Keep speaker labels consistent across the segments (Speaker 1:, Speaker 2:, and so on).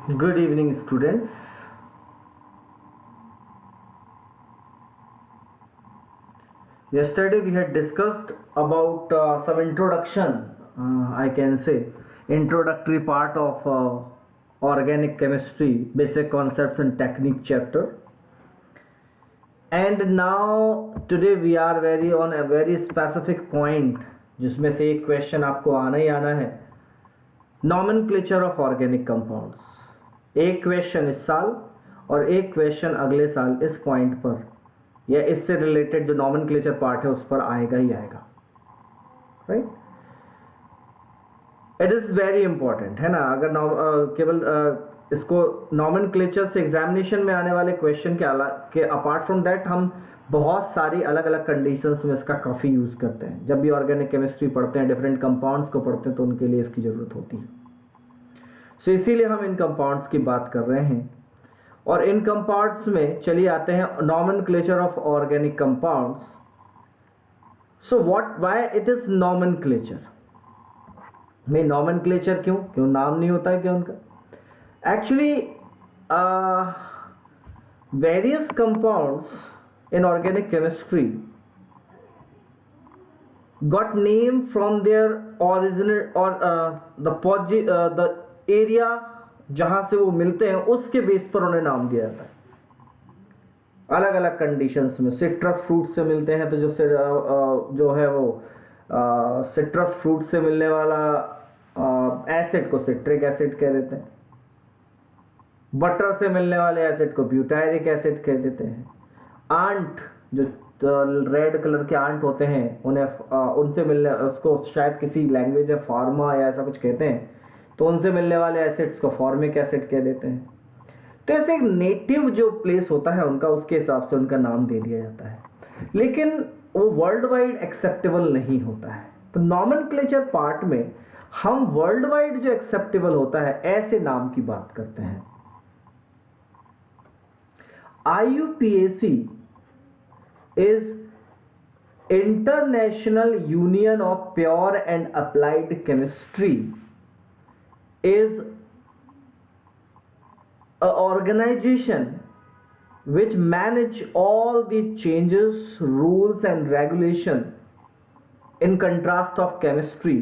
Speaker 1: Good evening, students. Yesterday we had discussed about some introduction, I can say, introductory part of organic chemistry, basic concepts and technique chapter. And now today we are very on a very specific point, जिसमें से एक question आपको आना ही आना है, nomenclature of organic compounds. एक question इस साल और एक क्वेश्चन अगले साल इस पॉइंट पर या इससे रिलेटेड जो नॉमेनक्लेचर पार्ट है उस पर आएगा ही आएगा, right. It is very important है ना। अगर केवल इसको नॉमेनक्लेचर से एग्जामिनेशन में आने वाले क्वेश्चन के अपार्ट फ्रॉम दैट हम बहुत सारी अलग अलग कंडीशंस में इसका काफ़ी यूज़ करते हैं। जब भी ऑर्गेनिक केमिस्ट्री पढ़ते हैं, डिफरेंट कंपाउंड्स को पढ़ते हैं, तो उनके लिए इसकी ज़रूरत होती है। सो इसीलिए हम इन कंपाउंड्स की बात कर रहे हैं। और इन कंपाउंड्स में चलिए आते हैं nomenclature of organic compounds. So why it is nomenclature? नहीं, नॉमेनक्लेचर क्यों नाम नहीं होता है क्या उनका? Actually various compounds in organic chemistry got name from their original or the area जहां से वो मिलते हैं उसके बेस पर उन्हें नाम दिया जाता है। अलग अलग कंडीशंस में सिट्रस फ्रूट से मिलते हैं तो जो है वो सिट्रस फ्रूट से मिलने वाला एसिड को सिट्रिक एसिड कह देते हैं। बटर से मिलने वाले एसिड को ब्यूटायरिक एसिड कह देते हैं। आंट, जो रेड कलर के आंट होते हैं, उन्हें उनसे मिलने, उसको शायद किसी लैंग्वेज में फार्मा या ऐसा कुछ कहते हैं, तो उनसे मिलने वाले एसिड्स को फॉर्मिक एसिड कह देते हैं। तो ऐसे एक नेटिव जो प्लेस होता है उनका, उसके हिसाब से उनका नाम दे दिया जाता है, लेकिन वो वर्ल्ड वाइड एक्सेप्टेबल नहीं होता है। तो नॉमेनक्लेचर पार्ट में हम वर्ल्ड वाइड जो एक्सेप्टेबल होता है ऐसे नाम की बात करते हैं। IUPAC is International Union of Pure and Applied Chemistry, is an organization which manage all the changes, rules and regulation in contrast of chemistry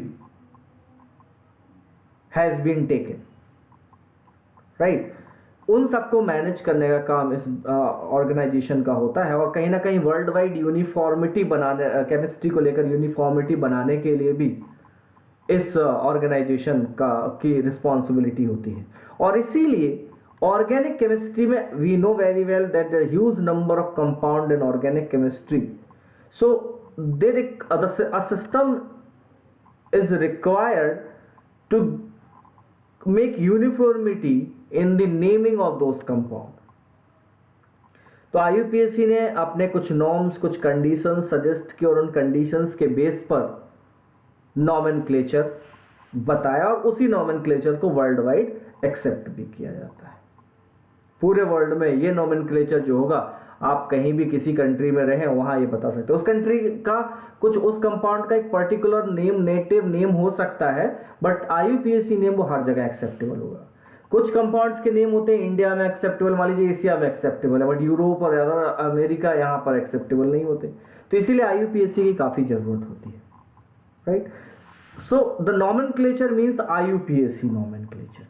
Speaker 1: has been taken, right? उन सबको मैनेज करने का काम इस ऑर्गेनाइजेशन का होता है। और कहीं ना कहीं वर्ल्ड वाइड यूनिफॉर्मिटी बनाने, केमिस्ट्री को लेकर यूनिफॉर्मिटी बनाने के लिए भी इस ऑर्गेनाइजेशन की रिस्पॉन्सिबिलिटी होती है। और इसीलिए ऑर्गेनिक केमिस्ट्री में we know very well that the huge number of compound in organic chemistry, so a system is required to make uniformity in the naming of those compound। तो IUPAC ने अपने कुछ norms, कुछ conditions suggest की और उन conditions के base पर नॉमेनक्लेचर बताया और उसी नॉमेनक्लेचर को वर्ल्ड वाइड एक्सेप्ट भी किया जाता है। पूरे वर्ल्ड में ये नॉमेनक्लेचर जो होगा, आप कहीं भी किसी कंट्री में रहें वहां ये बता सकते हो। उस कंट्री का कुछ, उस कंपाउंड का एक पर्टिकुलर नेम, नेटिव नेम हो सकता है, बट IUPAC नेम वो हर जगह एक्सेप्टेबल होगा। कुछ कंपाउंड्स के नेम होते हैं इंडिया में एक्सेप्टेबल, मान लीजिए एशिया में एक्सेप्टेबल है, बट यूरोप और अदर अमेरिका यहाँ पर एक्सेप्टेबल नहीं होते। तो इसीलिए IUPAC की काफ़ी ज़रूरत होती है, right. So the nomenclature means IUPAC nomenclature,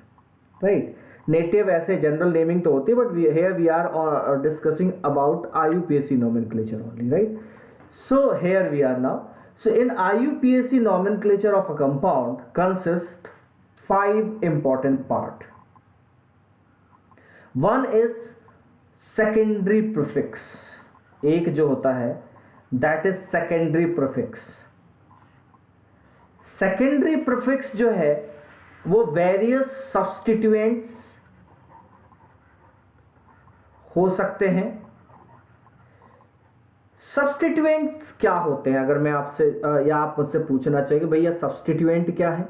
Speaker 1: right. Native ऐसे जनरल नेमिंग तो होती है, but here we are discussing about IUPAC nomenclature only, right? So here we are now. So in IUPAC nomenclature of a compound consists 5 important part. One is secondary prefix. एक जो होता है that is secondary prefix. Secondary prefix जो है वो various substituents हो सकते हैं। सब्स्टिट्यूएंट्स क्या होते हैं? अगर मैं आपसे या आप मुझसे पूछना चाहिए भैया सब्स्टिट्यूएंट क्या है,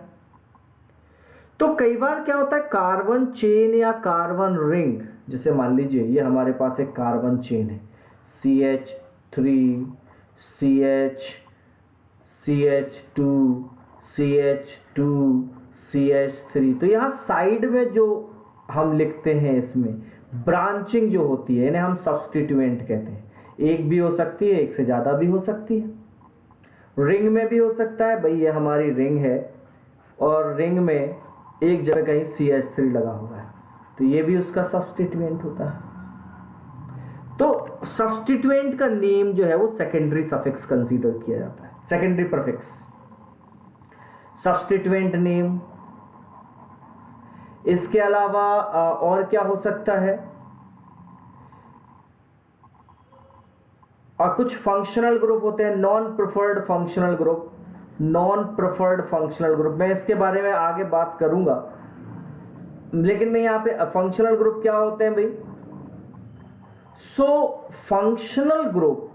Speaker 1: तो कई बार क्या होता है, कार्बन चेन या कार्बन रिंग, जैसे मान लीजिए ये हमारे पास एक कार्बन चेन है, CH3 CH CH2 CH2 CH3। तो यहाँ साइड में जो हम लिखते हैं इसमें ब्रांचिंग जो होती है इन्हें हम सब्स्टिट्यूएंट कहते हैं। एक भी हो सकती है, एक से ज़्यादा भी हो सकती है। रिंग में भी हो सकता है, भाई ये हमारी रिंग है और रिंग में एक जगह कहीं CH3 लगा हुआ है, तो ये भी उसका सब्स्टिट्यूएंट होता है। तो सब्स्टिट्यूएंट का नेम जो है वो सेकेंडरी सफिक्स कंसीडर किया जाता है, सेकेंडरी प्रीफिक्स, सब्स्टिट्यूएंट नेम। इसके अलावा और क्या हो सकता है, और कुछ फंक्शनल ग्रुप होते हैं, non preferred functional group, non preferred functional group, मैं इसके बारे में आगे बात करूंगा, लेकिन मैं यहाँ पे फंक्शनल ग्रुप क्या होते हैं भाई। So functional group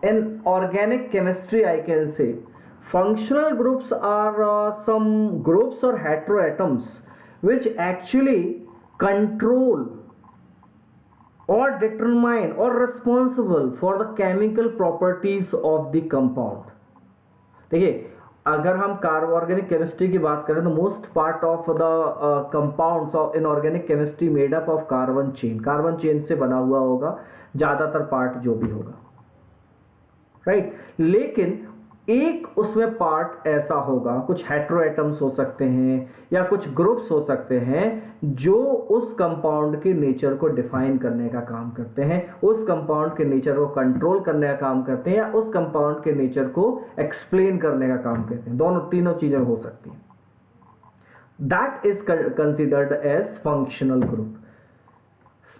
Speaker 1: in organic chemistry I can say functional groups are some groups or heteroatoms which actually control or determine or responsible for the chemical properties of the compound। देखिए, अगर हम organic chemistry की बात करें तो most part of the compounds of inorganic chemistry made up of carbon chain से बना हुआ होगा ज़्यादातर पार्ट जो भी होगा, राइट। लेकिन एक उसमें पार्ट ऐसा होगा, कुछ हेटेरोएटम्स हो सकते हैं या कुछ ग्रुप्स हो सकते हैं जो उस कंपाउंड के नेचर को डिफाइन करने का काम करते हैं, उस कंपाउंड के नेचर को कंट्रोल करने का काम करते हैं, या उस कंपाउंड के नेचर को एक्सप्लेन करने का काम करते हैं। दोनों तीनों चीजें हो सकती हैं। That is considered as functional group.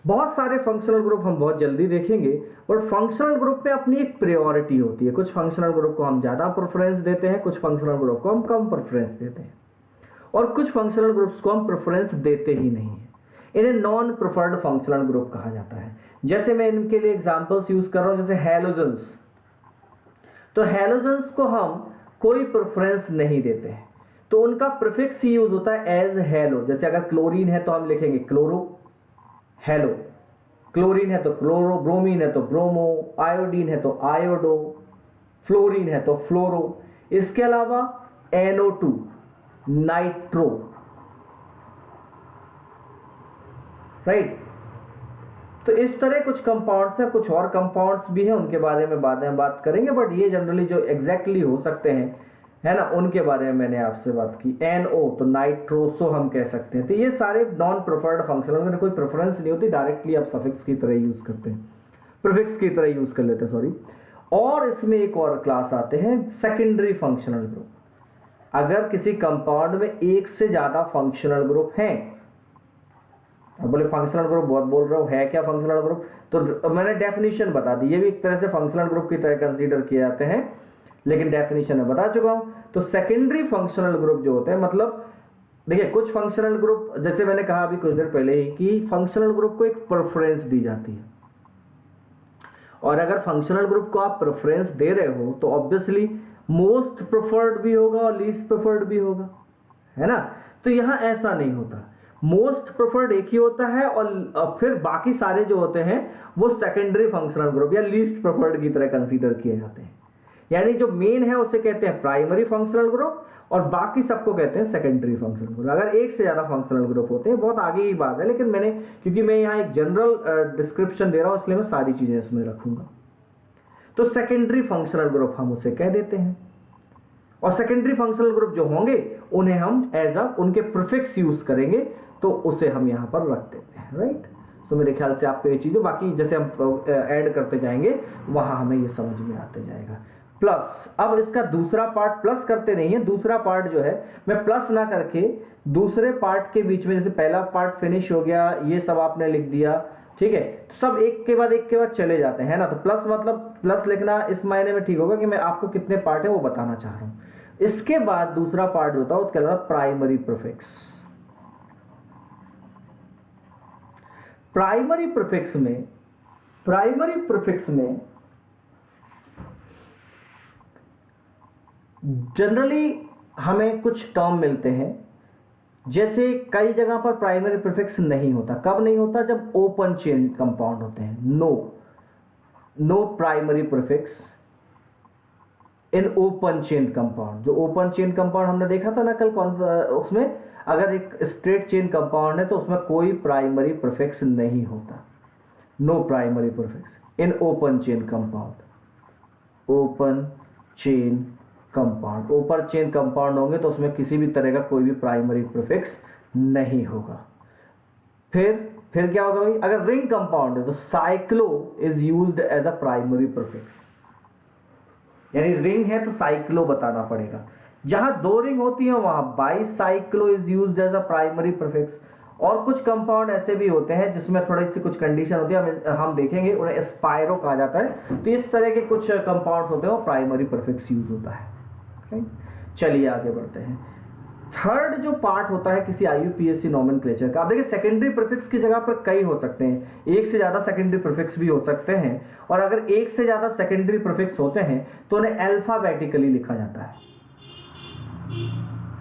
Speaker 1: बहुत सारे फंक्शनल ग्रुप हम बहुत जल्दी देखेंगे, और फंक्शनल ग्रुप में अपनी एक प्रायोरिटी होती है। कुछ फंक्शनल ग्रुप को हम ज़्यादा प्रेफरेंस देते हैं, कुछ फंक्शनल ग्रुप को हम कम प्रेफरेंस देते हैं, और कुछ फंक्शनल ग्रुप्स को हम प्रेफरेंस देते ही नहीं हैं। इन्हें नॉन प्रेफर्ड फंक्शनल ग्रुप कहा जाता है। जैसे मैं इनके लिए एग्जांपल्स यूज कर रहा हूँ, जैसे हैलोजेंस। तो हैलोजेंस को हम कोई प्रेफरेंस नहीं देते हैं, तो उनका प्रीफिक्स ही यूज होता है एज हैलो। जैसे अगर क्लोरीन है तो हम लिखेंगे क्लोरो हेलो, क्लोरीन है तो क्लोरो, ब्रोमीन है तो ब्रोमो, आयोडीन है तो आयोडो, फ्लोरीन है तो फ्लोरो। इसके अलावा NO2 नाइट्रो, राइट। तो इस तरह कुछ कंपाउंड्स हैं, कुछ और कंपाउंड्स भी हैं, उनके बारे में बाद में बात करेंगे, बट ये जनरली जो एग्जैक्टली हो सकते हैं, है ना, उनके बारे में मैंने आपसे बात की। NO तो नाइट्रोसो हम कह सकते हैं। तो ये सारे नॉन प्रेफर्ड फंक्शनल में कोई प्रेफरेंस नहीं होती, डायरेक्टली आप सफिक्स की तरह यूज करते हैं, प्रीफिक्स की तरह यूज कर लेते हैं, सॉरी। और इसमें एक और क्लास आते हैं सेकेंडरी फंक्शनल ग्रुप। अगर किसी कंपाउंड में एक से ज्यादा फंक्शनल ग्रुप हैं, अब बोले फंक्शनल ग्रुप बहुत बोल रहा हूँ, है क्या फंक्शनल ग्रुप, तो मैंने डेफिनेशन बता दी। ये भी एक तरह से फंक्शनल ग्रुप की तरह कंसीडर किए जाते हैं, लेकिन डेफिनेशन में बता चुका हूं। तो सेकेंडरी फंक्शनल ग्रुप जो होते हैं, मतलब देखिए कुछ फंक्शनल ग्रुप, जैसे मैंने कहा अभी कुछ देर पहले ही कि फंक्शनल ग्रुप को एक प्रेफरेंस दी जाती है, और अगर फंक्शनल ग्रुप को आप प्रेफरेंस दे रहे हो तो ऑब्वियसली मोस्ट प्रेफर्ड भी होगा और लीस्ट प्रेफर्ड भी होगा, है ना। तो यहां ऐसा नहीं होता, मोस्ट प्रेफर्ड एक ही होता है, और फिर बाकी सारे जो होते हैं वो सेकेंडरी फंक्शनल ग्रुप या लीस्ट प्रेफर्ड की तरह कंसीडर किए जाते हैं। यानी जो मेन है उसे कहते हैं प्राइमरी फंक्शनल ग्रुप, और बाकी सबको कहते हैं सेकेंडरी फंक्शनल ग्रुप। अगर एक से ज्यादा फंक्शनल ग्रुप होते हैं, बहुत आगे की बात है, लेकिन मैंने, क्योंकि मैं यहाँ एक जनरल डिस्क्रिप्शन दे रहा हूँ, इसलिए मैं सारी चीजें इसमें रखूंगा। तो सेकेंडरी फंक्शनल ग्रुप हम उसे कह देते हैं, और सेकेंडरी फंक्शनल ग्रुप जो होंगे उन्हें हम एज उनके प्रीफिक्स यूज करेंगे, तो उसे हम यहाँ पर रख देते हैं, राइट। तो मेरे ख्याल से आपको ये चीजें, बाकी जैसे हम ऐड करते जाएंगे वहां हमें ये समझ में आते जाएगा। प्लस, अब इसका दूसरा पार्ट प्लस करते नहीं है, दूसरा पार्ट जो है मैं प्लस ना करके दूसरे पार्ट के बीच में, जैसे पहला पार्ट फिनिश हो गया, ये सब आपने लिख दिया, ठीक है, तो सब एक के बाद चले जाते हैं ना। तो प्लस मतलब प्लस लिखना इस मायने में ठीक होगा कि मैं आपको कितने पार्ट है वो बताना चाह रहा हूं। इसके बाद दूसरा पार्ट जो होता है उसके अलावा प्राइमरी प्रीफिक्स। प्राइमरी प्रीफिक्स में जनरली हमें कुछ टर्म मिलते हैं, जैसे कई जगह पर प्राइमरी प्रीफिक्स नहीं होता। कब नहीं होता? जब ओपन चेन कंपाउंड होते हैं। No primary prefix in open chain compound. जो ओपन चेन कंपाउंड हमने देखा था ना कल, उसमें अगर एक स्ट्रेट चेन कंपाउंड है तो उसमें कोई प्राइमरी प्रीफिक्स नहीं होता, no primary prefix in open chain compound. Open chain compound, open chain compound होंगे तो उसमें किसी भी तरह का कोई भी प्राइमरी प्रीफिक्स नहीं होगा। फिर क्या होगा भाई, अगर रिंग कंपाउंड है तो cyclo is used as a primary prefix, यानी रिंग है तो साइक्लो बताना पड़ेगा। जहां 2 रिंग होती है वहां bicyclo is used as a primary prefix. और कुछ कंपाउंड ऐसे भी होते हैं जिसमें थोड़ी सी कुछ कंडीशन होती है, हम देखेंगे, उन्हें स्पायरो कहा जाता है। तो इस तरह के कुछ कंपाउंड्स होते हैं वो प्राइमरी प्रीफिक्स यूज होता है। चलिए आगे बढ़ते हैं। थर्ड जो पार्ट होता है किसी IUPAC नोमेनक्लेचर का, आप देखिए सेकेंडरी प्रीफिक्स की जगह पर कई हो सकते हैं, एक से ज्यादा सेकेंडरी प्रीफिक्स भी हो सकते हैं। और अगर एक से ज्यादा सेकेंडरी प्रीफिक्स होते हैं तो उन्हें अल्फाबेटिकली लिखा जाता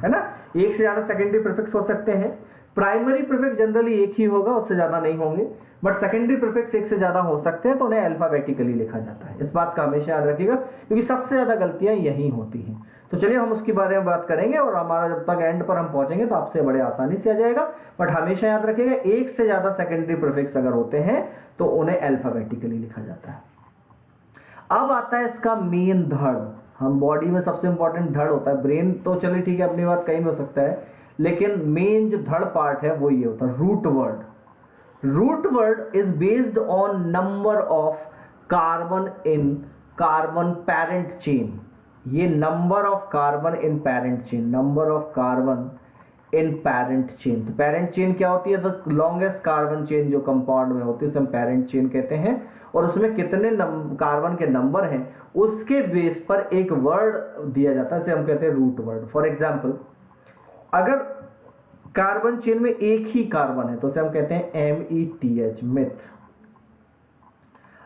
Speaker 1: है ना। एक से ज्यादा सेकेंडरी प्रीफिक्स हो सकते हैं, प्राइमरी प्रीफिक्स जनरली एक ही होगा, उससे ज्यादा नहीं होंगे, बट सेकेंडरी प्रीफिक्स एक से ज्यादा हो सकते हैं तो उन्हें अल्फाबेटिकली लिखा जाता है। इस बात का हमेशा याद रखिएगा क्योंकि सबसे ज्यादा गलतियां यही होती हैं। तो चलिए हम उसके बारे में बात करेंगे और हमारा जब तक एंड पर हम पहुंचेंगे तो आपसे बड़े आसानी से आ जाएगा। बट हमेशा याद रखिएगा एक से ज्यादा सेकेंडरी प्रीफिक्स अगर होते हैं तो उन्हें अल्फाबेटिकली लिखा जाता है। अब आता है इसका मेन धड़। हम बॉडी में सबसे इंपॉर्टेंट धड़ होता है, ब्रेन तो चलिए ठीक है अपनी बात कहीं भी हो सकता है, लेकिन मेन जो धड़ पार्ट है वो ये होता है root word. Root word is based on number of carbon in carbon parent chain. ये number of carbon in parent chain, number of carbon in parent chain. तो पेरेंट चेन क्या होती है, द लॉन्गेस्ट कार्बन चेन जो compound में होती है उसे हम पेरेंट चेन कहते हैं। और उसमें कितने कार्बन के नंबर हैं उसके बेस पर एक वर्ड दिया जाता है, इसे हम कहते हैं रूट वर्ड। फॉर एग्जाम्पल, अगर कार्बन चेन में एक ही कार्बन है तो उसे हम कहते हैं METH, मिथ।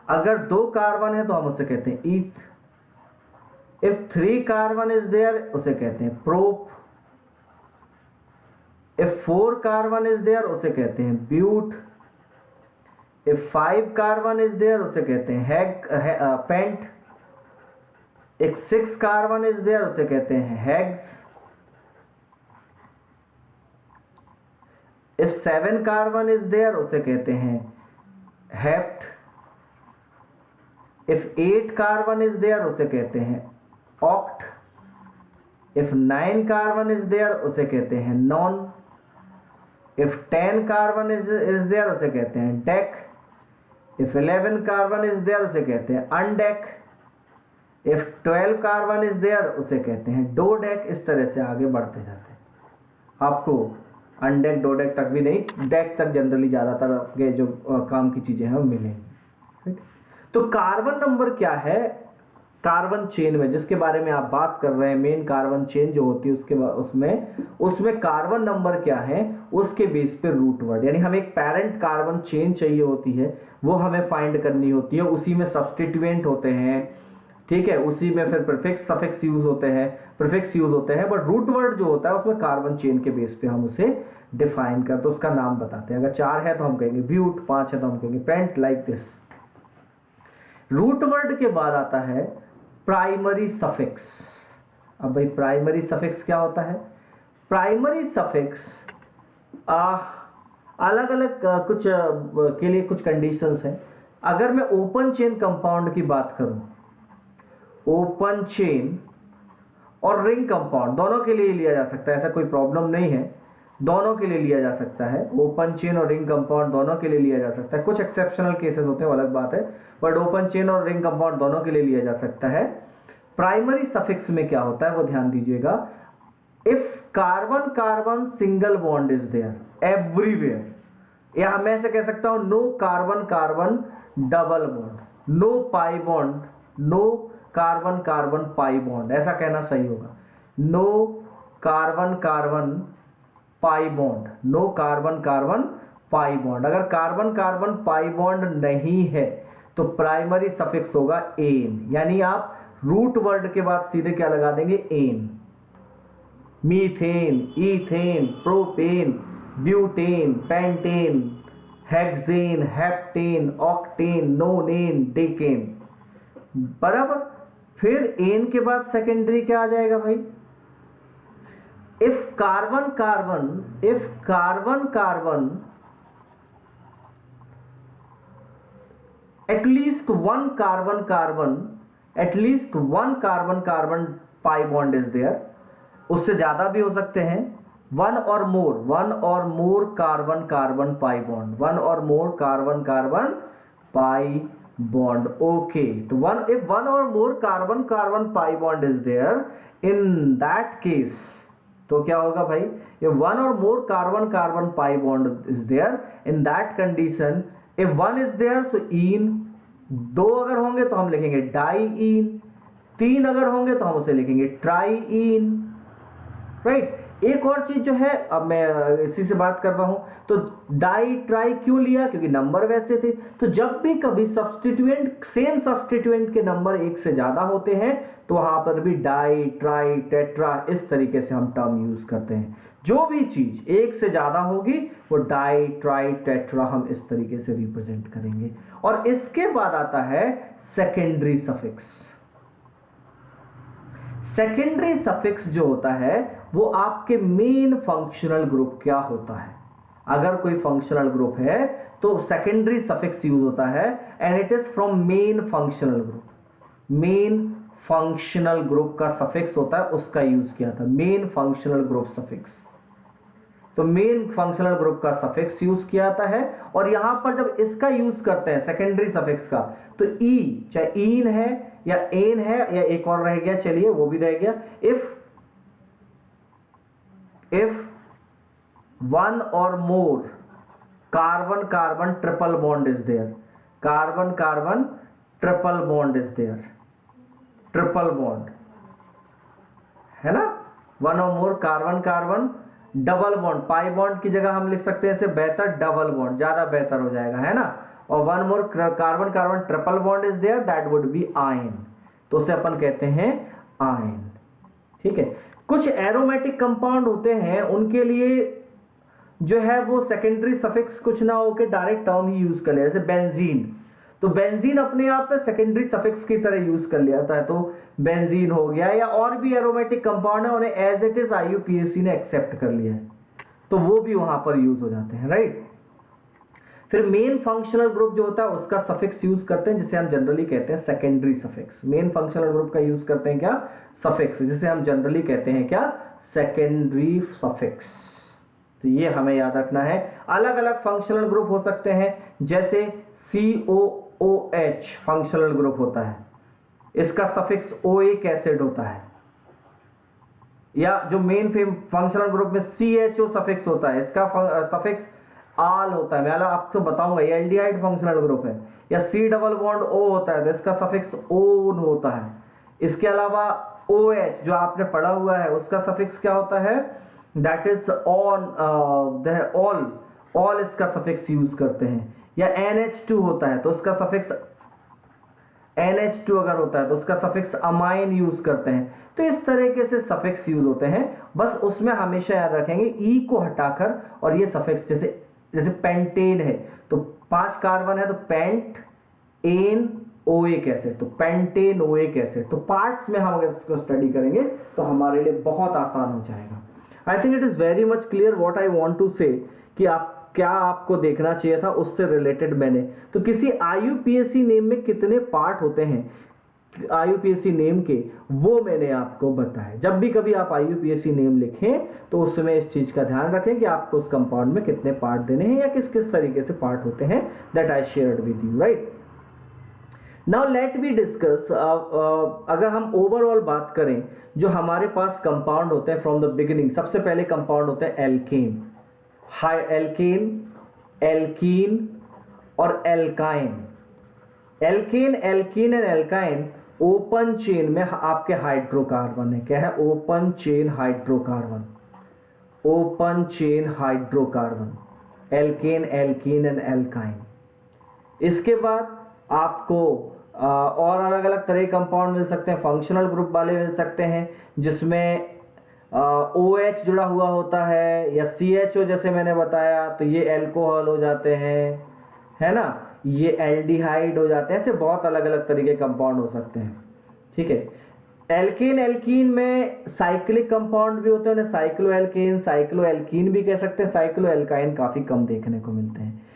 Speaker 1: अगर 2 कार्बन है तो हम उसे कहते हैं eth. If 3 carbon is there उसे कहते हैं prop. If 4 carbon is there उसे कहते हैं but. If 5 carbon is there उसे कहते हैं pent. If 6 carbon is there उसे कहते हैं hex. If 7 carbon is there उसे कहते हैं hept. If 8 carbon is there उसे कहते हैं oct. If 9 carbon is there उसे कहते हैं non. If 10 carbon is there उसे कहते हैं dec. If 11 carbon is there उसे कहते हैं undec. If 12 carbon is there उसे कहते हैं डोडेक। इस तरह से आगे बढ़ते जाते हैं। आपको अनडेक डोडेक तक भी नहीं, डेक तक जनरली ज्यादातर के जो काम की चीजें हैं वो मिलेंगी। तो कार्बन नंबर क्या है कार्बन चेन में, जिसके बारे में आप बात कर रहे हैं, मेन कार्बन चेन जो होती है उसमें कार्बन नंबर क्या है उसके बेस पे रूट वर्ड, यानी हमें एक पेरेंट कार्बन चेन चाहिए होती है, वो हमें फाइंड करनी होती है। उसी में सब्स्टिट्यूएंट होते हैं, ठीक है, उसी में फिर प्रीफिक्स सफिक्स यूज होते हैं, प्रीफिक्स यूज होते हैं। बट रूट वर्ड जो होता है उसमें कार्बन चेन के बेस पे हम उसे डिफाइन करते हैं, उसका नाम बताते हैं। अगर 4 है तो हम कहेंगे ब्यूट, 5 है तो हम कहेंगे pent, like this. Root word के बाद आता है प्राइमरी सफिक्स। अब भाई प्राइमरी सफिक्स क्या होता है? प्राइमरी सफिक्स अलग अलग कुछ के लिए कुछ कंडीशंस हैं। अगर मैं ओपन चेन कंपाउंड की बात करूं, ओपन चेन और रिंग कंपाउंड दोनों के लिए लिया जा सकता है, ऐसा कोई प्रॉब्लम नहीं है, दोनों के लिए लिया जा सकता है। ओपन चेन और रिंग कंपाउंड दोनों के लिए लिया जा सकता है। कुछ एक्सेप्शनल केसेस होते हैं, अलग बात है, बट ओपन चेन और रिंग कंपाउंड दोनों के लिए लिया जा सकता है। प्राइमरी सफिक्स में क्या होता है वो ध्यान दीजिएगा। If carbon carbon single bond is there everywhere, या मैं ऐसे कह सकता हूं no carbon carbon double bond, no pi bond, no carbon carbon pi bond, ऐसा कहना सही होगा। No carbon carbon pi bond, no carbon carbon pi bond. अगर कार्बन कार्बन पाई बॉन्ड नहीं है तो प्राइमरी सफिक्स होगा एन, यानी आप रूट वर्ड के बाद सीधे क्या लगा देंगे? Ane. Methane, ethane, propane, butane, pentane, hexane, heptane, octane, nonane, decane, बराबर। फिर एन के बाद सेकेंडरी क्या आ जाएगा भाई? If carbon carbon at least one carbon carbon pi bond is there, उससे ज्यादा भी हो सकते हैं, one or more carbon pi bond, one or more carbon pi bond. Okay, तो if one or more carbon pi bond is there, in that case तो क्या होगा भाई? if one or more carbon pi bond is there, in that condition if one is there so इन, दो अगर होंगे तो हम लिखेंगे डाईइन, तीन अगर होंगे तो हम उसे लिखेंगे ट्राईइन, राइट। एक और चीज जो है, अब मैं इसी से बात कर रहा हूं, तो डाई ट्राई क्यों लिया? क्योंकि नंबर वैसे थे। तो जब भी कभी सब्स्टिट्यूएंट, सेम सब्स्टिट्यूएंट के नंबर एक से ज्यादा होते हैं तो वहां पर भी डाई ट्राई टेट्रा इस तरीके से हम टर्म यूज करते हैं। जो भी चीज एक से ज्यादा होगी वो डाई ट्राई टेट्रा हम इस तरीके से रिप्रेजेंट करेंगे। और इसके बाद आता है सेकेंडरी सफिक्स। सेकेंडरी सफिक्स जो होता है वो आपके मेन फंक्शनल ग्रुप क्या होता है। अगर कोई फंक्शनल ग्रुप है तो सेकेंडरी सफिक्स यूज होता है, and it is from main functional group. Main functional group का सफिक्स होता है, उसका यूज किया था, मेन फंक्शनल ग्रुप सफिक्स। तो मेन फंक्शनल ग्रुप का सफिक्स यूज किया जाता है। और यहां पर जब इसका यूज करते हैं सेकेंडरी सफिक्स का, तो ई, चाहे ईन है या एन है या एक और रह गया, चलिए वो भी रह गया, इफ वन और more carbon carbon triple bond is there, carbon carbon triple bond is there, triple bond है ना, वन और more carbon carbon double bond, pi bond की जगह हम लिख सकते हैं इसे बेहतर डबल बॉन्ड, ज्यादा बेहतर हो जाएगा, है ना। और one more carbon carbon triple bond is there, that would be yne, तो उसे अपन कहते हैं आयन, ठीक है। कुछ एरोमेटिक कंपाउंड होते हैं, उनके लिए जो है वो सेकेंडरी सफिक्स कुछ ना होकर डायरेक्ट टर्म ही यूज कर ले, जैसे बेंजीन। तो बेंजीन अपने आप में सेकेंडरी सफिक्स की तरह यूज कर लिया था, तो बेंजीन हो गया, या और भी एरोमेटिक कंपाउंड है उन्हें एज इट इज आईयूपीएसी ने एक्सेप्ट कर लिया है, तो वो भी वहां पर यूज हो जाते हैं, राइट। फिर मेन फंक्शनल ग्रुप जो होता है उसका सफिक्स यूज करते हैं, जिसे हम जनरली कहते हैं secondary suffix. Main functional group का यूज करते हैं क्या? सफिक्स, जिसे हम जनरली कहते हैं क्या? Secondary suffix. तो ये हमें याद रखना है। अलग अलग फंक्शनल ग्रुप हो सकते हैं, जैसे COOH फंक्शनल ग्रुप होता है, इसका सफिक्स ओइक एसिड होता है। या जो मेन फंक्शनल ग्रुप में CHO सफिक्स होता है, इसका सफिक्स आल होता है, मैं आपको बताऊंगा, ये एल्डिहाइड फंक्शनल ग्रुप है। या C डबल बॉन्ड O होता है तो इसका सफिक्स ओन होता है। इसके अलावा OH जो आपने पढ़ा हुआ है उसका सफिक्स क्या होता है? दैट इज ऑन, ऑल इसका सफिक्स यूज करते हैं। या NH2 होता है तो उसका सफिक्स NH2 अगर होता है तो उसका सफिक्स अमाइन यूज करते हैं। तो इस तरीके से सफिक्स यूज होते हैं, बस उसमें हमेशा याद रखेंगे ई को हटाकर, और ये सफिक्स जैसे पेंटेन है तो 5 कार्बन है तो पेंट एन ओइक एसिड, तो पेंटेन ओइक एसिड। तो पार्ट्स में हम अगर इसको स्टडी करेंगे तो हमारे लिए बहुत आसान हो जाएगा। I think it is very much clear what I want to say, कि आप क्या आपको देखना चाहिए था उससे रिलेटेड मैंने। तो किसी आईयूपीएसी नेम में कितने पार्ट होते हैं आईयूपीएसी नेम के, वो मैंने आपको बताया। जब भी कभी आप आईयूपीएसी नेम लिखें तो उसमें इस चीज का ध्यान रखें कि आपको उस कंपाउंड में कितने पार्ट देने हैं या किस किस तरीके से पार्ट होते हैं, that I shared with you, right. Now let we discuss, अगर हम ओवरऑल बात करें, जो हमारे पास कंपाउंड होते हैं फ्रॉम द बिगिनिंग, सबसे पहले कंपाउंड होते हैं एल्केन, एल्कीन और alkyne. Alkane, alkene and alkyne open chain में आपके हाइड्रोकार्बन है। क्या है? Open chain hydrocarbon, open chain hydrocarbon, alkane, alkene and alkyne. इसके बाद आपको और अलग अलग तरह के कंपाउंड मिल सकते हैं, फंक्शनल ग्रुप वाले मिल सकते हैं, जिसमें OH जुड़ा हुआ होता है, या CHO जैसे मैंने बताया, तो ये एल्कोहल हो जाते हैं, है ना, ये एल्डिहाइड हो जाते हैं। ऐसे बहुत अलग अलग तरीके के कंपाउंड हो सकते हैं, ठीक है। एल्केन एल्कीन में साइक्लिक कंपाउंड भी होते हैं, उन्हें साइक्लो एल्केन साइक्लो एल्कीन भी कह सकते हैं, साइक्लो एल्काइन काफी कम देखने को मिलते हैं।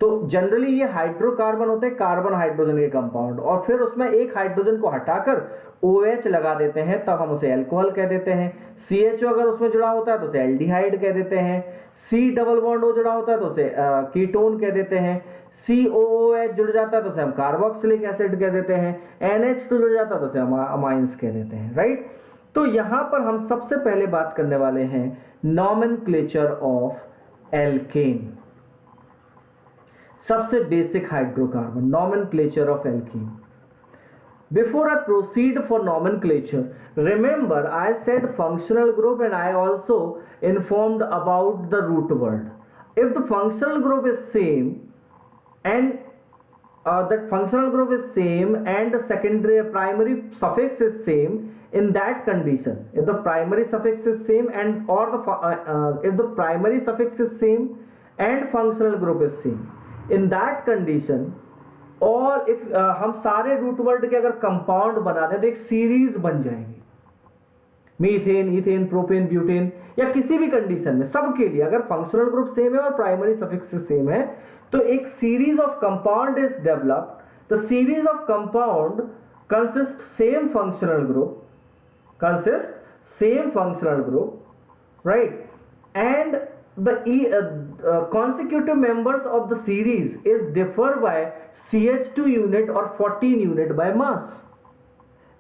Speaker 1: तो जनरली ये हाइड्रोकार्बन होते हैं, कार्बन हाइड्रोजन के कंपाउंड, और फिर उसमें एक हाइड्रोजन को हटाकर OH लगा देते हैं, तब हम उसे अल्कोहल कह देते हैं। CHO अगर उसमें जुड़ा होता है तो उसे एल्डिहाइड कह देते हैं। C डबल बॉन्ड O जुड़ा होता है तो उसे कीटोन कह देते हैं। COOH जुड़ जाता है तो उसे हम कार्बोक्सिलिक एसिड कह देते हैं। NH2 जुड़ जाता है तो उसे हम अमाइंस कह देते हैं, राइट। तो यहां पर हम सबसे पहले बात करने वाले हैं नॉमेनक्लेचर ऑफ एल्केन, सबसे basic hydrocarbon, nomenclature of alkene. Before I proceed for nomenclature, remember I said functional group and I also informed about the root word. If the functional group is same and that functional group is same and the secondary primary suffix is same, in that condition, if the primary suffix is same and or the if the primary suffix is same and functional group is same, in that condition, और if हम सारे root word के अगर compound बना दें तो एक series बन जाएगी, मीथेन, इथेन, प्रोपेन, ब्यूटेन, या किसी भी कंडीशन में सबके लिए अगर फंक्शनल ग्रुप सेम है और प्राइमरी सफिक्स सेम है तो एक series of compound is developed. The series of compound consist same functional group, right, and the consecutive members of the series is differ by CH2 unit or 14 unit by mass.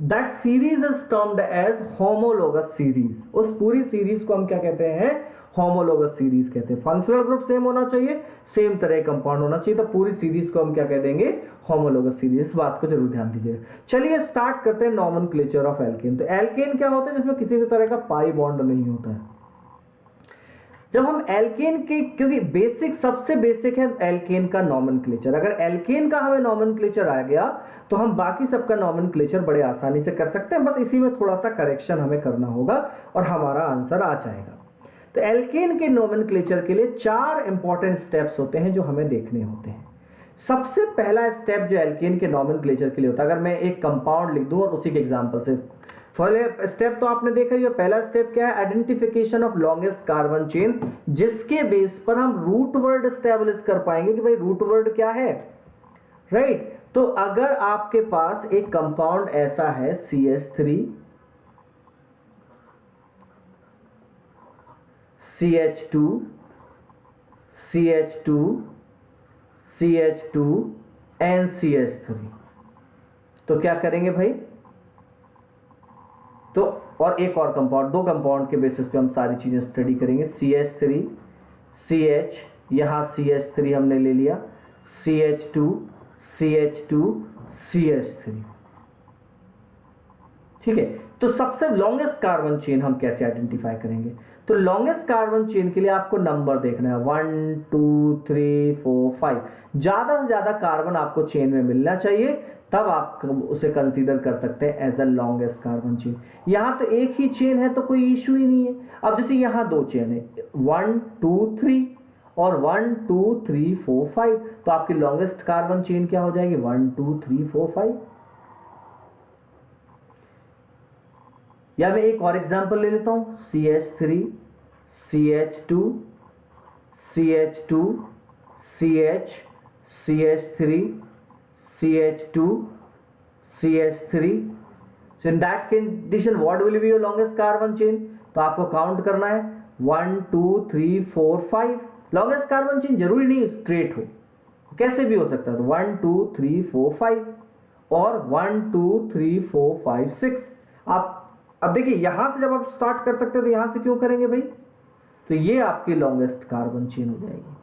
Speaker 1: That series is termed as homologous series. उस पूरी series को हम क्या कहते हैं? Homologous series कहते हैं। Functional group same होना चाहिए, सेम तरह कंपाउंड होना चाहिए, तो पूरी सीरीज को हम क्या कह देंगे? Homologous series. इस बात को जरूर ध्यान दीजिए। चलिए स्टार्ट करते हैं नॉमेनक्लेचर ऑफ एल्केन। तो एल्केन क्या होता है? जिसमें किसी भी तरह का पाई बॉन्ड नहीं होता है। जब हम एल्केन के, क्योंकि बेसिक सबसे बेसिक है एल्केन का नॉमेनक्लेचर, अगर एल्केन का हमें नॉमेनक्लेचर आ गया तो हम बाकी सबका नॉमेनक्लेचर बड़े आसानी से कर सकते हैं। बस इसी में थोड़ा सा करेक्शन हमें करना होगा और हमारा आंसर आ जाएगा। तो एल्केन के नॉमेनक्लेचर के लिए 4 इंपॉर्टेंट स्टेप्स होते हैं जो हमें देखने होते हैं। सबसे पहला स्टेप जो एल्केन के नॉमेनक्लेचर के लिए होता है, अगर मैं एक कंपाउंड लिख दूं और उसी के एग्जांपल से, पहले स्टेप तो आपने देखा ही है। पहला स्टेप क्या है? Identification of longest carbon chain, जिसके बेस पर हम रूट वर्ड एस्टेब्लिश कर पाएंगे कि भाई रूट वर्ड क्या है, राइट। तो अगर आपके पास एक कंपाउंड ऐसा है CH3 CH2 CH2 CH2 and CH3, तो क्या करेंगे भाई? तो और एक और कंपाउंड, 2 कंपाउंड के बेसिस पे हम सारी चीजें स्टडी करेंगे। CH3 CH, यहां CH3 हमने ले लिया, CH2 CH2 CH3, ठीक है। तो सबसे लॉन्गेस्ट कार्बन चेन हम कैसे आइडेंटिफाई करेंगे? तो लॉन्गेस्ट कार्बन चेन के लिए आपको नंबर देखना है 1 2 3 4 5। ज्यादा से ज्यादा कार्बन आपको चेन में मिलना चाहिए, तब आप उसे कंसीडर कर सकते हैं as a longest carbon chain. यहां तो एक ही चेन है तो कोई इशू ही नहीं है। अब जैसे यहां 2 चेन है 1 2 3 और 1 2 3 4 5, तो आपकी लॉन्गेस्ट कार्बन चेन क्या हो जाएगी? 1 2 3 4 5। या मैं एक और एग्जांपल ले लेता हूं, CH3 CH2 CH2 CH CH3 CH2 CH3। So in that condition what will be your longest carbon chain? तो आपको काउंट करना है 1 2 3 4 5। लॉन्गेस्ट कार्बन चेन जरूरी नहीं स्ट्रेट हो, कैसे भी हो सकता है। तो 1 2 3 4 5 और 1 2 3 4 5 6। आप अब देखिए यहां से जब आप स्टार्ट कर सकते हो तो यहां से क्यों करेंगे भाई? तो ये आपकी लॉन्गेस्ट कार्बन चेन हो जाएगी।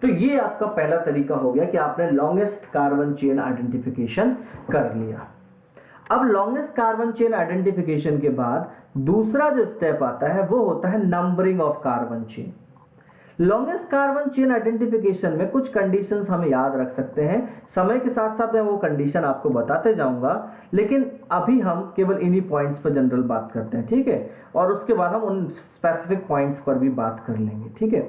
Speaker 1: तो ये आपका पहला तरीका हो गया कि आपने लॉन्गेस्ट कार्बन चेन आइडेंटिफिकेशन कर लिया। अब लॉन्गेस्ट कार्बन चेन आइडेंटिफिकेशन के बाद दूसरा जो स्टेप आता है वो होता है numbering of carbon chain. Longest carbon chain identification में कुछ कंडीशंस हम याद रख सकते हैं, समय के साथ साथ मैं वो कंडीशन आपको बताते जाऊंगा, लेकिन अभी हम केवल इन्हीं पॉइंट्स पर जनरल बात करते हैं, ठीक है। और उसके बाद हम उन स्पेसिफिक पॉइंट्स पर भी बात कर लेंगे, ठीक है।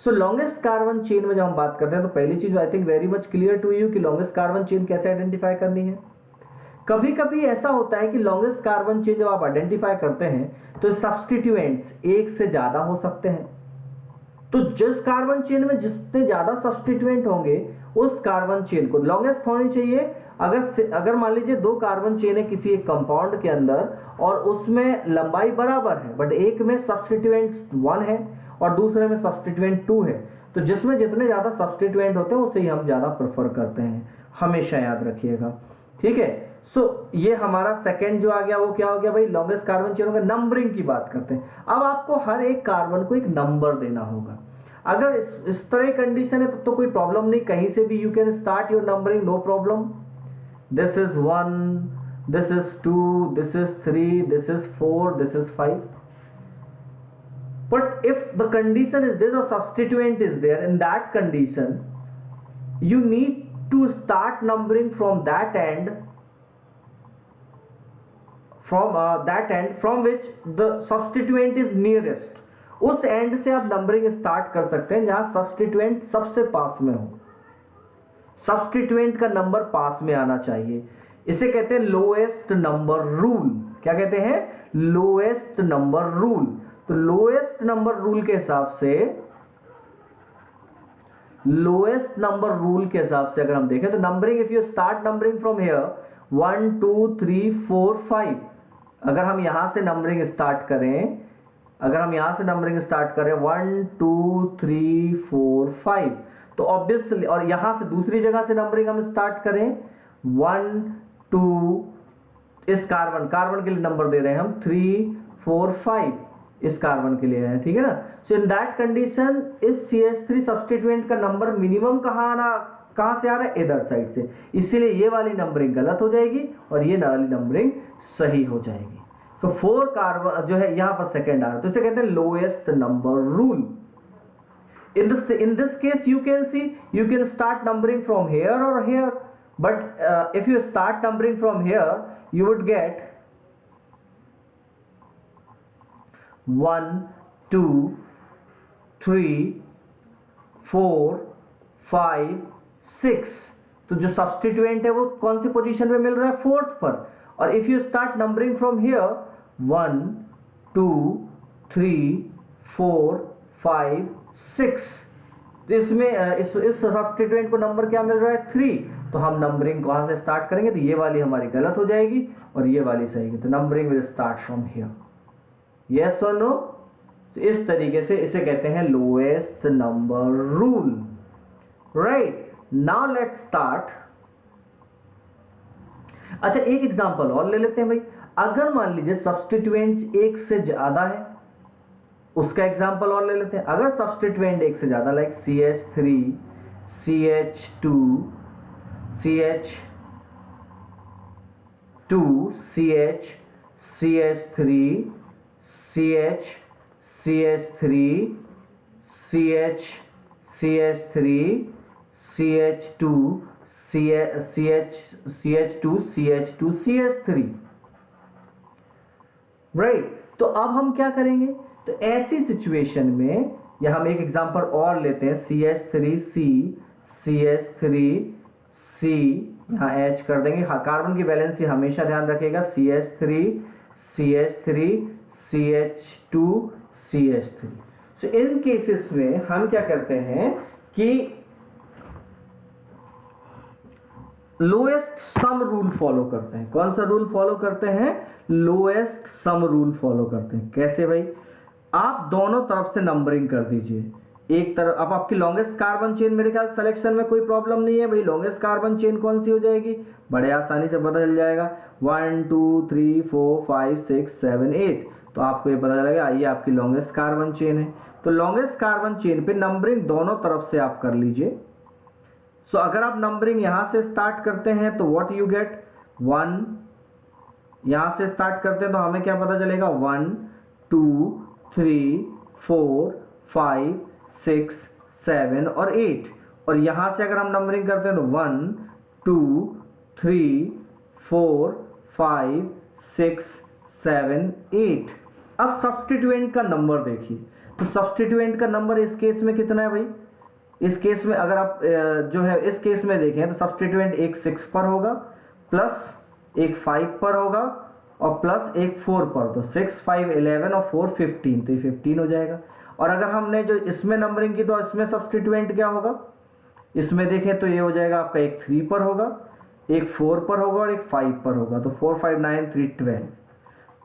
Speaker 1: सो लॉन्गेस्ट कार्बन चेन में जब हम बात करते हैं तो पहली चीज I think very much clear to you कि लॉन्गेस्ट कार्बन चेन कैसे आइडेंटिफाई करनी है। कभी कभी ऐसा होता है कि लॉन्गेस्ट कार्बन चेन जब आप आइडेंटिफाई करते हैं तो सब्स्टिट्यूएंट्स एक से ज्यादा हो सकते हैं। तो जिस कार्बन चेन में जितने ज्यादा सब्स्टिट्यूएंट होंगे उस कार्बन चेन को लॉन्गेस्ट होनी चाहिए। अगर मान लीजिए दो कार्बन चेन है किसी एक कंपाउंड के अंदर और उसमें लंबाई बराबर है बट एक में सब्स्टिट्यूएंट 1 है और दूसरे में सब्स्टिट्यूएंट 2 है, तो जिसमें जितने ज्यादा सब्स्टिट्यूएंट होते हैं उसे ही हम ज्यादा प्रेफर करते हैं, हमेशा याद रखिएगा। ठीक है, सो ये हमारा सेकंड जो आ गया वो क्या हो गया भाई, लॉन्गेस्ट कार्बन चेन का नंबरिंग की बात करते हैं। अब आपको हर एक कार्बन को एक नंबर देना होगा। अगर इस तरह कंडीशन है तब तो कोई प्रॉब्लम नहीं, कहीं से भी you can start your numbering, no problem. This is 1, this is 2, this is 3, this is 4, this is 5। But if the condition is this or substituent is there, in that condition you need to start numbering from that end, from which the substituent is nearest। उस and से आप numbering start कर सकते हैं जहां substituent सबसे पास में हो। सब्स्टिट्यूएंट का नंबर पास में आना चाहिए, इसे कहते हैं लोएस्ट नंबर रूल। क्या कहते हैं? Lowest number rule. तो लोएस्ट नंबर रूल के हिसाब से अगर हम देखें तो numbering, if you start numbering from here 1 2 3 4 5, अगर हम यहां से नंबरिंग स्टार्ट करें 1 2 3 4 5, तो ऑब्वियसली, और यहां से दूसरी जगह से नंबरिंग हम स्टार्ट करें 1 2, इस कार्बन के लिए नंबर दे रहे हैं हम 3 4 5 इस कार्बन के लिए है, ठीक है ना। सो इन दैट कंडीशन इस CH3 सब्स्टिट्यूएंट का नंबर मिनिमम कहां से आ रहा है? इधर साइड से, इसीलिए ये वाली नंबरिंग गलत हो जाएगी और ये वाली नंबरिंग सही हो जाएगी। सो 4 कार्बन जो है यहां पर सेकंड आ रहा है, तो इसे कहते हैं lowest number rule. In this case you can start numbering from here or here, but if you start numbering from here you would get 1 2 3 4 5 6। तो जो सब्स्टिट्यूएंट है वो कौन सी पोजीशन में मिल रहा है? 4th पर। और if you start numbering from here 1 2 3 4 5 6, तो इसमें इस सब्स्टिट्यूएंट को नंबर क्या मिल रहा है? 3। तो हम नंबरिंग कहां से स्टार्ट करेंगे? तो ये वाली हमारी गलत हो जाएगी और ये वाली सही है, तो numbering will start from here. Yes और नो? तो इस तरीके से इसे कहते हैं lowest number rule. Right, now let's start. अच्छा, एक एग्जांपल और ले लेते हैं भाई। अगर मान लीजिए सब्स्टिट्यूएंट्स एक से ज्यादा है, उसका एग्जांपल और ले लेते हैं। अगर सब्स्टिट्यूएंट एक से ज्यादा, like CH3 CH2 CH CH3 CH CH3 CH CH3 CH2 CH2 CH2 CH3, right. तो अब हम क्या करेंगे? तो ऐसी सिचुएशन में या हम एक एग्जांपल और लेते हैं, CH3C CH3C, यहाँ H कर देंगे। हाँ, कार्बन की वैलेंसी हमेशा ध्यान रखिएगा, CH3 CH3 CH2 CH3। सो इन केसेस में हम क्या करते हैं कि लोएस्ट सम रूल फॉलो करते हैं। कौन सा रूल फॉलो करते हैं? लोएस्ट सम रूल फॉलो करते हैं। कैसे भाई? आप दोनों तरफ से नंबरिंग कर दीजिए। एक तरफ, अब आपकी लॉन्गेस्ट कार्बन चेन मेरे ख्याल सिलेक्शन में कोई प्रॉब्लम नहीं है भाई। लॉन्गेस्ट कार्बन चेन कौन सी हो जाएगी? बड़े आसानी से पता चल जाएगा, 1 2 3 4 5 6 7 8। तो आपको ये पता चलेगा ये आपकी लॉन्गेस्ट कार्बन चेन है। तो लॉन्गेस्ट कार्बन चेन पे नंबरिंग दोनों तरफ से आप कर लीजिए। सो अगर आप नंबरिंग यहां से स्टार्ट करते हैं तो व्हाट यू गेट? 1, यहां से स्टार्ट करते हैं तो हमें क्या पता चलेगा? 1 2 3 4 5 6 7 और 8। और यहां से अगर हम नंबरिंग करते हैं तो 1 2 3 4 5 6 7 8। अब सब्स्टिट्यूएंट का नंबर देखिए, तो सब्स्टिट्यूएंट का नंबर इस केस में कितना है भाई? इस केस में अगर आप जो है इस केस में देखें तो सब्स्टिट्यूएंट एक 6 पर होगा, प्लस एक 5 पर होगा और प्लस एक 4 पर, तो 6 5 11 और 4 15, तो ये 15 हो जाएगा। और अगर हमने जो इसमें नंबरिंग की तो इसमें सब्स्टिट्यूएंट क्या होगा? इसमें देखें तो ये हो जाएगा आपका एक 3 पर होगा, एक 4 पर होगा और एक 5 पर होगा, तो 4 5 9 3 12।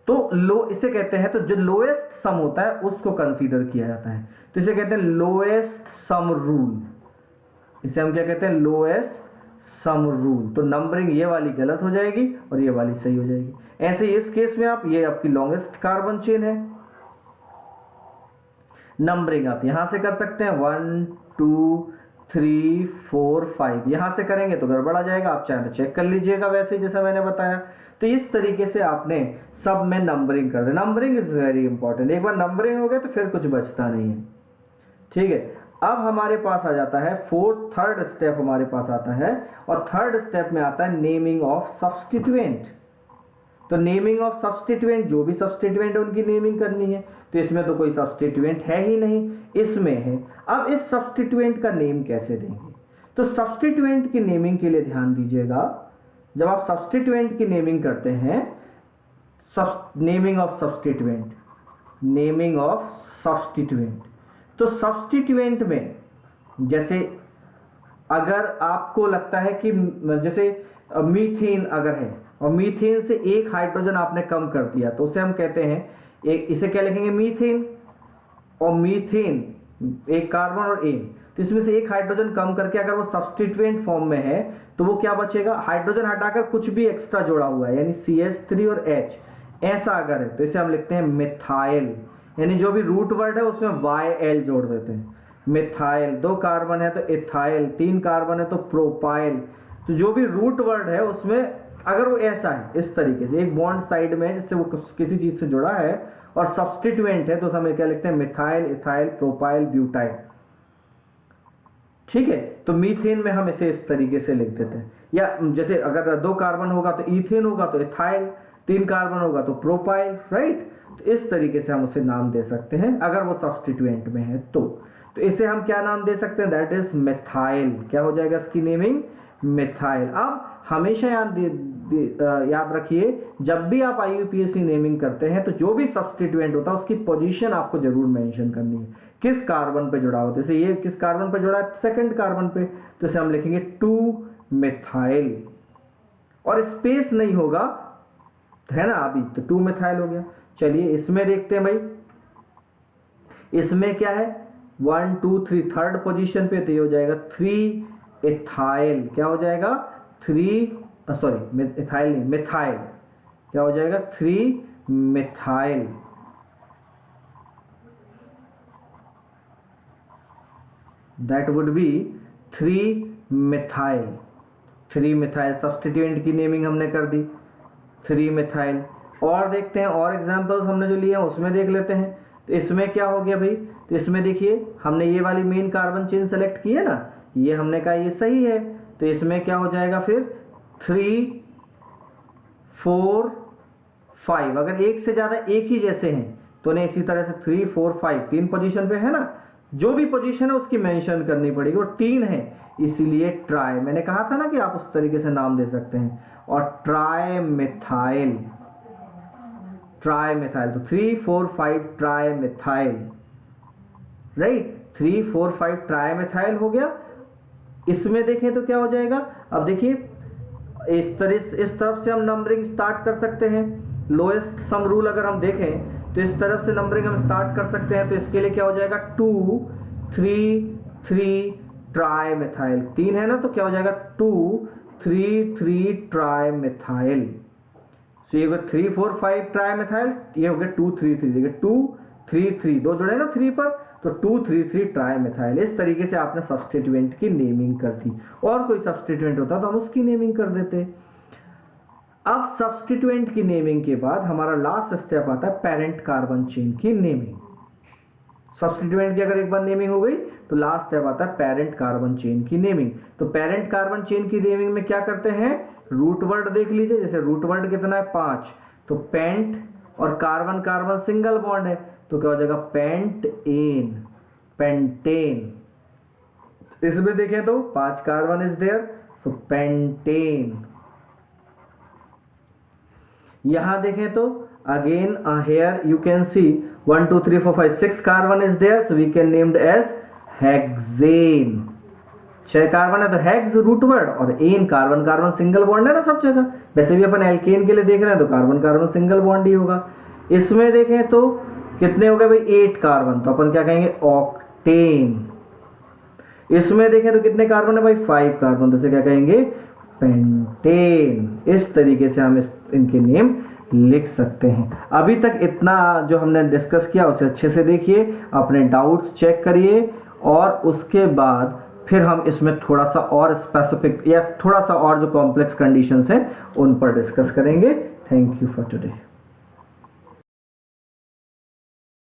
Speaker 1: तो लो इसे कहते हैं, तो जो लोएस्ट सम होता है उसको कंसीडर किया जाता है, तो इसे कहते हैं लोएस्ट सम रूल। इसे हम क्या कहते हैं? Lowest sum rule. तो नंबरिंग ये वाली गलत हो जाएगी और ये वाली सही हो जाएगी। ऐसे ही इस केस में आप, ये आपकी लॉन्गेस्ट कार्बन चेन है, नंबरिंग आप यहां से कर सकते हैं 1 2 3 4 5, यहां से करेंगे तो गड़बड़ आ जाएगा, आप चाहे तो चेक कर लीजिएगा वैसे जैसा मैंने बताया। तो इस तरीके से आपने सब में नंबरिंग कर दे। नंबरिंग इज वेरी इंपॉर्टेंट, एक बार नंबरिंग हो गया तो फिर कुछ बचता नहीं है, ठीक है। अब हमारे पास आ जाता है थर्ड स्टेप हमारे पास आता है, और थर्ड स्टेप में आता है नेमिंग ऑफ सब्स्टिट्यूएंट। तो नेमिंग ऑफ सब्स्टिट्यूएंट, जो भी सब्स्टिट्यूएंट है उनकी नेमिंग करनी है, तो इसमें तो कोई सब्स्टिट्यूएंट है ही नहीं, इसमें है। अब इस सब्स्टिट्यूएंट का नेम कैसे देंगे? तो सब्स्टिट्यूएंट की नेमिंग के लिए ध्यान दीजिएगा, जब आप सब्स्टिट्यूएंट की नेमिंग करते हैं, naming of substituent, naming of substituent, तो सब्स्टिट्यूएंट में जैसे अगर आपको लगता है कि जैसे मीथेन अगर है और मीथेन से एक हाइड्रोजन आपने कम कर दिया, तो उसे हम कहते हैं एक, इसे क्या लिखेंगे? मीथेन। और मीथेन एक कार्बन और एन, तो इसमें से एक हाइड्रोजन कम करके अगर वो सब्स्टिट्यूएंट फॉर्म में है तो वो क्या बचेगा? हाइड्रोजन हटाकर कुछ भी एक्स्ट्रा जोड़ा हुआ है, यानी CH3 और H, ऐसा अगर है तो इसे हम लिखते हैं मिथाइल, यानी जो भी रूट वर्ड है उसमें YL जोड़ देते हैं, मिथाइल। 2 कार्बन है तो इथाइल, 3 कार्बन है तो प्रोपाइल। तो जो भी रूट वर्ड है उसमें अगर वो ऐसा है, इस तरीके से एक बॉन्ड साइड में जिससे वो किसी चीज से जुड़ा है और सब्स्टिट्यूएंट है, तो हम क्या लिखते हैं? मिथाइल, इथाइल, प्रोपाइल, ब्यूटाइल, ठीक है। तो मीथेन में हम इसे इस तरीके से लिख देते हैं, या जैसे अगर 2 कार्बन होगा तो इथेन होगा तो इथाइल, 3 कार्बन होगा तो प्रोपाइल, राइट। तो इस तरीके से हम उसे नाम दे सकते हैं अगर वो सब्स्टिट्यूएंट में है तो इसे हम क्या नाम दे सकते हैं? That is methyl. क्या हो जाएगा इसकी नेमिंग? मिथाइल। अब हमेशा याद रखिए, जब भी आप IUPAC नेमिंग करते हैं तो जो भी सब्स्टिट्यूएंट होता है उसकी पोजीशन आपको जरूर मेंशन करनी है, किस कार्बन पे जुड़ा हो। जैसे ये किस कार्बन पे जुड़ा है? सेकंड कार्बन पे, तो इसे हम लिखेंगे 2 मिथाइल, और स्पेस नहीं होगा, है ना अभी, तो 2 मिथाइल हो गया। चलिए इसमें देखते हैं भाई, इसमें क्या है? 1 2 3 थर्ड पोजीशन पे, तो ये हो जाएगा 3 इथाइल। क्या हो जाएगा? 3 सॉरी इथाइल नहीं, मिथाइल। क्या हो जाएगा? 3 methyl. That would B 3 methyl. 3 methyl substituent की नेमिंग हमने कर दी, 3 मिथाइल। और देखते हैं, और एग्जांपल्स हमने जो लिए हैं उसमें देख लेते हैं। तो इसमें क्या हो गया भाई? तो इसमें देखिए हमने ये वाली मेन कार्बन चेन सेलेक्ट की है ना, ये हमने कहा ये सही है, तो इसमें क्या हो जाएगा फिर? 3 4 5। अगर एक से ज्यादा एक ही जैसे हैं तो नहीं, इसी तरह से 3 4 5 3 पोजीशन पे है ना, जो भी पोजीशन है उसकी मेंशन करनी पड़ेगी, और 3 है इसीलिए ट्राई। मैंने कहा था ना कि आप उस तरीके से नाम दे सकते हैं। और ट्राई मिथाइल, ट्राई मिथाइल, तो 3 4 5 tri methyl, right. 3 4 5 tri methyl हो गया। इसमें देखें तो क्या हो जाएगा? अब देखिए इस तरफ से हम नंबरिंग स्टार्ट कर सकते हैं। लोएस्ट सम रूल अगर हम देखें तो इस तरफ से नंबरिंग हम स्टार्ट कर सकते हैं। तो इसके लिए क्या हो जाएगा? 2 3 3 ट्राई मिथाइल, 3 है ना, तो क्या हो जाएगा? 2 3 3 ट्राई मिथाइल। तो ये 3 4 5 ट्राई मिथाइल, ये हो गया 2 3 3, देखिए 2 3 3, 2 जुड़े ना 3 पर, तो 2 3 3 ट्राई मिथाइल। इस तरीके से आपने सब्स्टिट्यूएंट की नेमिंग कर दी। और कोई सब्स्टिट्यूएंट होता तो हम उसकी नेमिंग कर देते। अब सब्स्टिट्यूएंट की नेमिंग के बाद हमारा लास्ट स्टेप आता है पेरेंट कार्बन चेन की नेमिंग। सब्स्टिट्यूएंट की अगर एक बार नेमिंग हो गई तो लास्ट स्टेप आता है पेरेंट कार्बन चेन की नेमिंग। तो पेरेंट कार्बन चेन की नेमिंग में क्या करते हैं? रूट वर्ड देख लीजिए, जैसे रूट वर्ड कितना है? 5, तो पेंट और कार्बन कार्बन सिंगल बॉन्ड है, तो क्या हो जाएगा पेंटेन, पेंटेन। इसमें देखें तो 5 carbon is there, so pentane. यहां देखें तो again here you can see 1 2 3 4 5 6 carbon is there, so we can named as hexane. 6 carbon है तो हेक्स रूट वर्ड, और ane carbon carbon single bond है ना सब जगह। वैसे भी अपन एल्केन के लिए देख रहे हैं तो कार्बन कार्बन सिंगल बॉन्ड ही होगा। इसमें देखें तो कितने हो गए भाई 8 कार्बन, तो अपन क्या कहेंगे ऑक्टेन। इसमें देखें तो कितने कार्बन है भाई 5 कार्बन, तो इसे क्या कहेंगे पेंटेन। इस तरीके से हम इनके नेम लिख सकते हैं। अभी तक इतना जो हमने डिस्कस किया उसे अच्छे से देखिए, अपने डाउट्स चेक करिए, और उसके बाद फिर हम इसमें थोड़ा सा और स्पेसिफिक या थोड़ा सा और जो कॉम्प्लेक्स कंडीशंस हैं उन पर डिस्कस करेंगे। Thank you for today.